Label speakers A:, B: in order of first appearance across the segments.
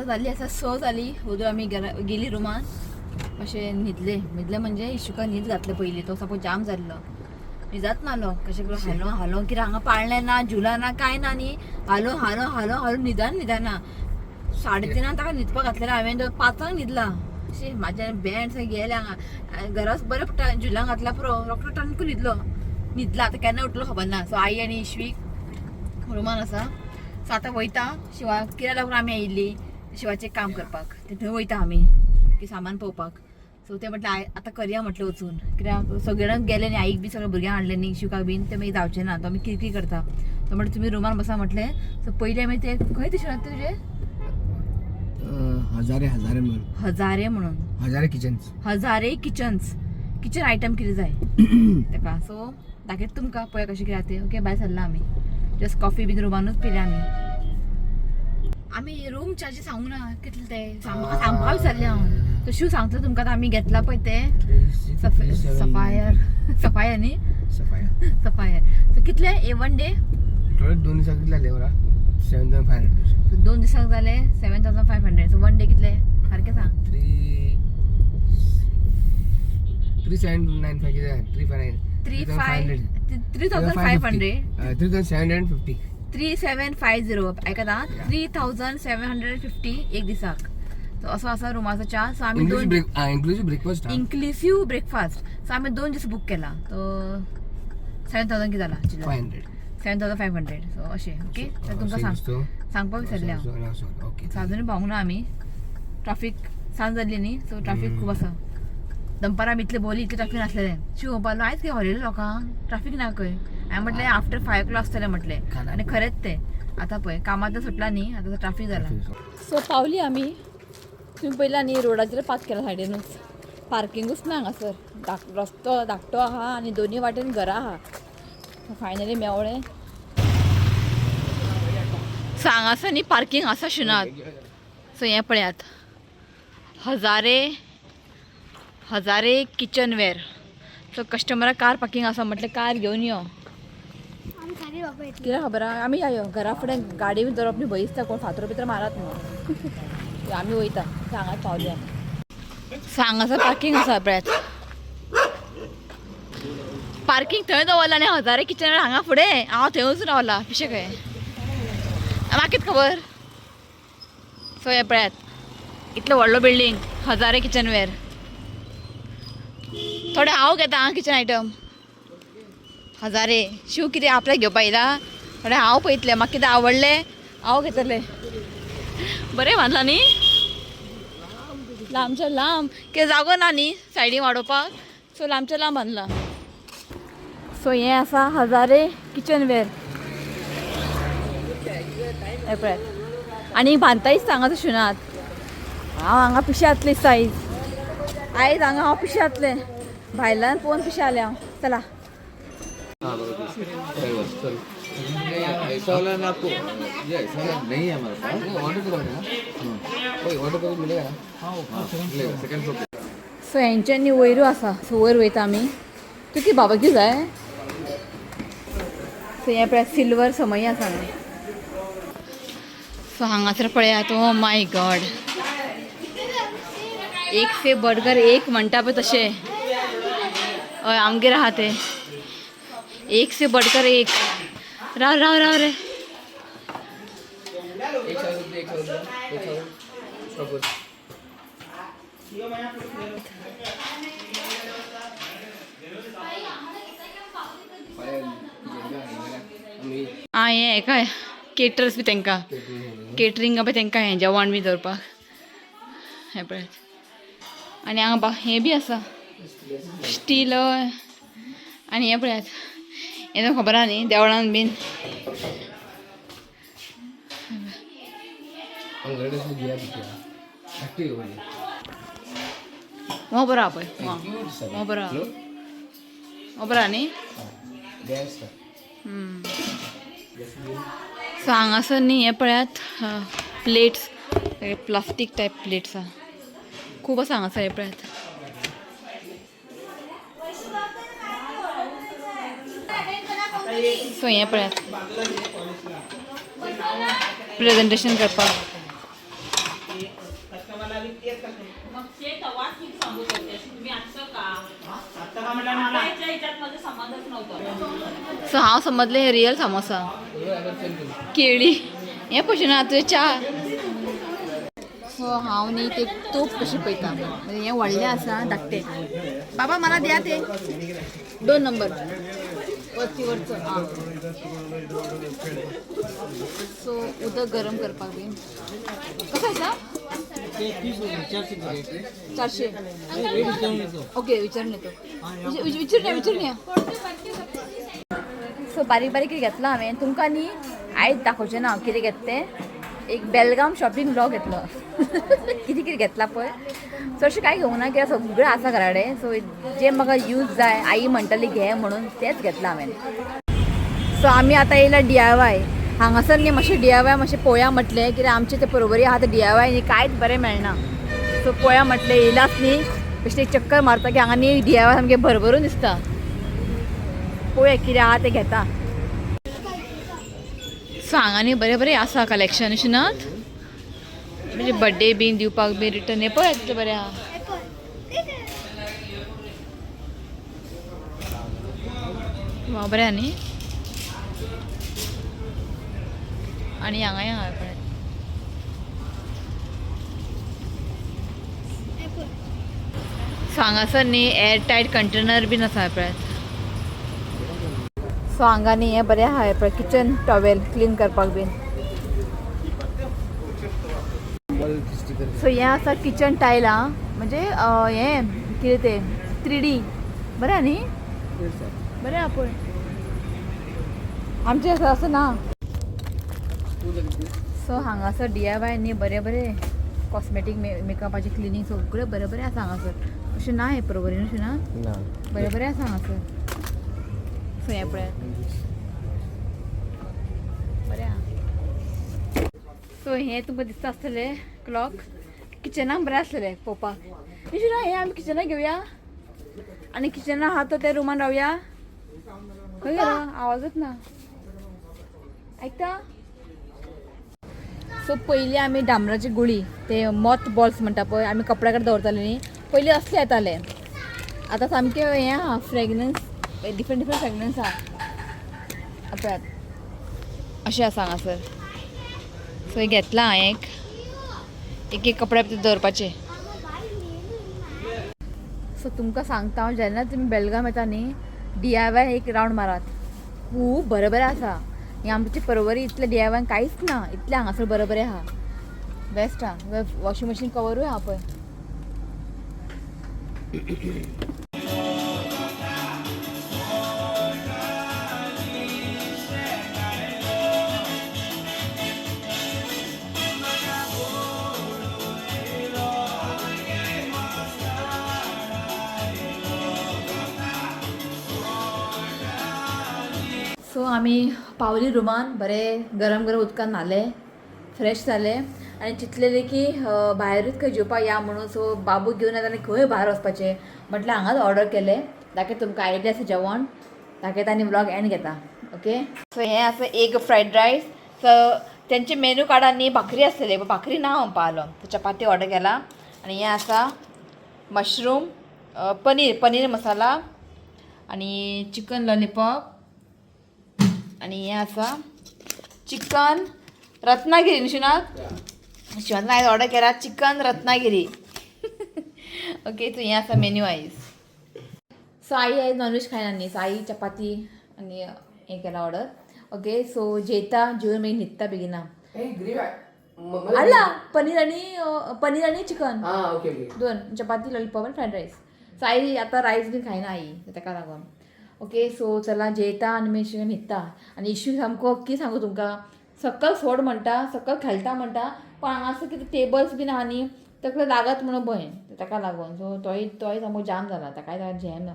A: जाली आसा 6 जाली उदो आमी गेली रुमान अशें न्हिदले म्हणजे इशुका न्हीद घातले पयलीं तो सपोज जाम जाल्लो न्हिदत नालो कशें करून हालो कितें हांगा पाळलें ना झुला ना कांय ना न्ही हालो न्हिदना 3:30 ताका न्हिदपाक घातलें हांवें 5 न्हिदला अशें म्हाजें बँड थंय गेलें हांगा घराच बरें पडटा झुलांक घातला पुरो रोखडो टणकून न्हिदला आतां केन्ना उठलो खबर ना सो आई आनी इश्वीक रुमान आसा सो आतां वयता शिवा कित्याक लागून आमी आयिल्ली शिवाचें काम करपाक ते थंय वयता आमी की सामान पळोवपाक सो ते म्हटलें आतां करया म्हटलें वचून कित्याक सगळे जाण गेले न्ही आईक बी सगळे भुरग्यांक हाडले न्ही शिवकाक बीन ते मागीर जावचें ना तो आमी किरकिर करता तो म्हणटा तुमी रुमान बसा म्हटलें सो पयलीं आमी ते खंय दिसना तुजे हजारे म्हणून हजारे किचन आयटम कितें जाय ताका सो दाखयता तुमकां पळय कशें कितें तें ओके भायर सरला आमी जस्ट कॉफी बीन रुमानूच पिल्या आमी रूम चार्जीस सांगूंक ना कितले ते म्हाका सांगपाक विसरलें हांव तो शू सांगता तुमकां आतां आमी घेतला पळय ते सफायर न्ही सफायर सो कितले ए 1 डे
B: 2 दिसांक कितले जाले बरा 7500
A: 2 दिसांक जाले 7500 सो 1 डे कितले सारकें सांग
B: 3795 कितें 3750
A: 3750 आयकता 3750 एक दिसाक सो असो आसा रुमाचो चार्ज सो आमी इन्क्लुसिव्ह ब्रेकफास्ट सो आमी 2 दीस बूक केला तो 7000 कितें जाला 7500 सो अशें ओके तर तुमकां सांगपाक विसरलें हांव साजून पावूंक ना आमी ट्राफीक सांज जाल्ली न्ही सो ट्राफीक खूब आसा दनपारां आमी इतले भोवली इतलें ट्राफीक नासलेलें शिवपालो आयज खंय हरयलें लोकांक ट्राफीक ना खंय हांवें म्हटलें आफ्टर 5 o'clock आसतलें म्हटलें आनी खरेंच तें आतां पळय कामांतल्यान सुटला न्ही आतां ट्राफीक जाला सो पावली आमी तुमी पयला न्ही रोडाचेर पार्क केला सायडीनूच पार्किंगूच ना हांगासर रस्तो धाकटो आहा आनी दोनी वाटेन घरां आहा फायनली मेवळें सो हांगासर न्ही पार्किंग आसा शुनात सो हें पळयात हजारे किचनवेअर सो कस्टमराक कार पार्किंग आसा म्हटलें कार घेवन यो कित्याक खबर आहा आमी या घरा फुडें गाडी बी धरप न्ही भंय दिसता कोण फातरो बितरो मारत न्हू आमी वयता हांगाच पावली आमी सो हांगासर पार्किंग आसा पळयात पार्किंग थंय दवरला आनी हजारे किचनवेअर हांगा फुडें हांव थंयूच रावला पिशे खंय म्हाका कितें खबर सो हें पळयात इतलो व्हडलो बिल्डींग हजारे किचनवेअर थोडे हांव घेता किचन आयटम हजारे शिव कितें आपल्याक घेवपा येयला थोडे हांव पळयतलें म्हाका कितें आवडलें हांव घेतलें बरें बांदलां न्ही लांबचे लांब कितें जागो ना न्ही सायडीन वाडोवपाक सो लांबचे लांब बांदलां सो हें आसा हजारे किचनवेअर हें पळयात आनी बांदतायच सांगात शुनात हांव हांगा पिशे घातली सायज आयज हांगा हांव पिशे घातलें भायल्यान पळोवन पिशे जालें हांव चला
B: ऐसा वाला ना आपको ये ऐसा वाला नहीं है हमारे पास ऑर्डर करोगे ना कोई ऑर्डर करो मिलेगा ना हाँ मिलेगा सेकंड फ्लोर
A: सो हेंच्यांनी वयरू आसा सो वयर वयता आमी तूं कितें बाबाकी जाय सो हें पळय सिल्वर समय आसा हांगा सो हांगासर पळयात ओ माय गॉड एक से बर्गर एक म्हणटा पळय तशें हय आमगेर आहा ते एक से बढ़कर एक राव रे आं हें काय केटरर्स बी तांकां केटरिंगा बी तांकां हें जेवण बी दवरपाक हें पळयात आनी हांगा हें बी आसा स्टील आनी हें पळयात हें खबर आहा न्ही देवळान बीन हो बरो आहा पळय हो बरो आहा न्ही सो हांगासर न्ही हें पळयात प्लेट्स प्लास्टीक टायप प्लेट्स आहा खूब आसा हांगासर हें पळयात सो हें पळयात प्रेजेंटेशन करपाक सो हांव समजलें हे रियल सामोसा केळी हें पळय ना तुवें च्या सो हांव न्ही ते तोप कशी पळयता म्हणजे हें व्हडलें आसा धाकटें बाबा मला द्या ते 2 नंबर वरचो आं सो उदक गरम करपाक बीन कसो आसा 400 ओके विचारून येतो विचारून या सो बारीक बारीक घेतला हांवें तुमकां न्ही आयज दाखोवचें ना कितें घेता तें एक बेलगाम शॉपिंग ब्लॉग घेतलो कितें कितें घेतला पळय चडशें कांय घेवंक ना कित्याक सगळें आसा घरा कडेन सो जें म्हाका यूज जाय आई म्हणटाली घे म्हणून तेंच घेतलां हांवें सो आमी आतां येयला DIY हांगासर न्ही मातशें DIY मातशें पळोवया म्हटलें कित्याक आमचें तें परवरी आहा तें DIY न्ही कांयच बरें मेळना सो पळोवया म्हटलें येयलाच न्ही बेश्टें एक चक्कर मारता की हांगा न्ही DIY सामकें भरभरून दिसता पळोवया कितें आहा तें घेता सो हांगा न्ही बरें बरें आसा कलेक्शन अशें नात म्हणजे बर्थडे बीन दिवपाक बी रिटर्न हें पळय तितलें बरें आहा वा बरें आहा न्ही आनी हांगाय आहा पळय सो हांगासर न्ही एअर टायट कंटेनर बीन आसा पळय सो हांगा न्ही हें बरें आहा पळय किचन टॉवेल क्लीन करपाक बीन सो हें आसा किचन टायल आं म्हणजे हें कितें तें 3D बरें आहा न्ही बरें आहा पळय आमचें असं ना सो हांगासर DIY न्ही बरें बरें कॉस्मेटीक मेकअपाचें क्लिनींग सगळें बरें बरें आसा हांगासर अशें ना हें परवरीन अशें ना बरें बरें आसा हांगासर सो हें पळय बरें आहा सो हें तुमकां दिसता आसतलें क्लॉक किचनाक बरें आसलेलें पळोवपाक अशें ना हें आमी किचनाक घेवया आनी किचनाक आहा तो त्या रुमान रावया खंय गेलो आवाजच ना आयकता सो पयलीं आमी डांबराची गुळी ते मॉथ बॉल्स म्हणटा पळय आमी कपड्या कडेन दवरताले न्ही पयलीं असले येताले आतां सामकें हें आहा फ्रेग्रन्स डिफरंट डिफरंट फ्रेग्रन्स आहा पळयात अशें आसा हांगासर सो घेतलां हांवें एक कपड्या भितर दवरपाचें सो तुमकां सांगता हांव जेन्ना तुमी बेलगाम येता न्ही DIY एक रावंड मारात खूब बरें बरें आसा हें आमची परवरी इतलें DIY कांयच ना इतलें हांगासर बरें बरें आहा बेस्ट आहा वॉशिंग मशीन कवरूय आहा पळय सो आमी पावली रुमान बरें गरम गरम उदकान न्हाले फ्रेश जाले आनी चिंतलेलें की भायरूच खंय जेवपाक या म्हणून सो बाबू घेवन येता आनी खंय भायर वचपाचें म्हटल्यार हांगाच ऑर्डर केलें दाखयता तुमकां आयडिया आसा जेवण दाखयता आनी ब्लॉग एंड घेता ओके सो हें आसा एग फ्रायड रायस सो तेंचे मेनू कार्डान न्ही भाकरी आसलेली भाकरी ना हांव पावलो चपाती ऑर्डर केला आनी हें आसा मशरूम पनीर मसाला आनी चिकन लॉलीपॉप आनी हें आसा चिकन रत्नागिरी निशिनाथ शिवान आयज ऑर्डर केला चिकन रत्नागिरी ओके सो हें आसा मेन्यू आयज सो आई आयज नॉनवेज खायना न्ही सो आई चपाती आनी हें केला ऑर्डर ओके सो जेता जेवन मागीर न्हिदता बेगिना हाडला पनीर आनी चिकन 2 चपाती लॉलीपॉप आनी फ्रायड रायस सो आई आतां रायस बीन खायना आई ताका लागून ओके सो चला जेता आनी मागीर न्हिदता आनी इश्यू सामको कितें सांगू तुमकां सकल सोड म्हणटा सकल खेळटा म्हणटा पण हांगासर कितें टेबल्स बीन आहा न्ही तकलें लागत म्हणून भंय ताका लागून सो तोय सामको जाम जाला ताका झेम ना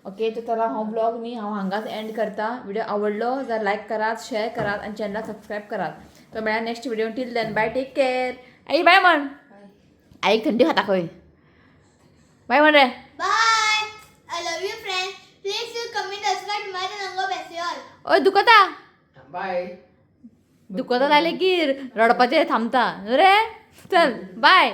A: ओके तर चला हो ब्लॉग न्ही हांव हांगाच एंड करता व्हिडिओ आवडलो जाल्यार लायक करात शेअर करात आनी चॅनलाक सबस्क्रायब करात तो मेळ्या next video till then bye take care आई बाय म्हण आईक थंडी खाता खंय बाय म्हण रे
C: bye I love you friends please do comment subscribe to my channel
A: ओय दुखता
B: बाय
A: दुखता जालें की रडपाचें थांबता रे चल बाय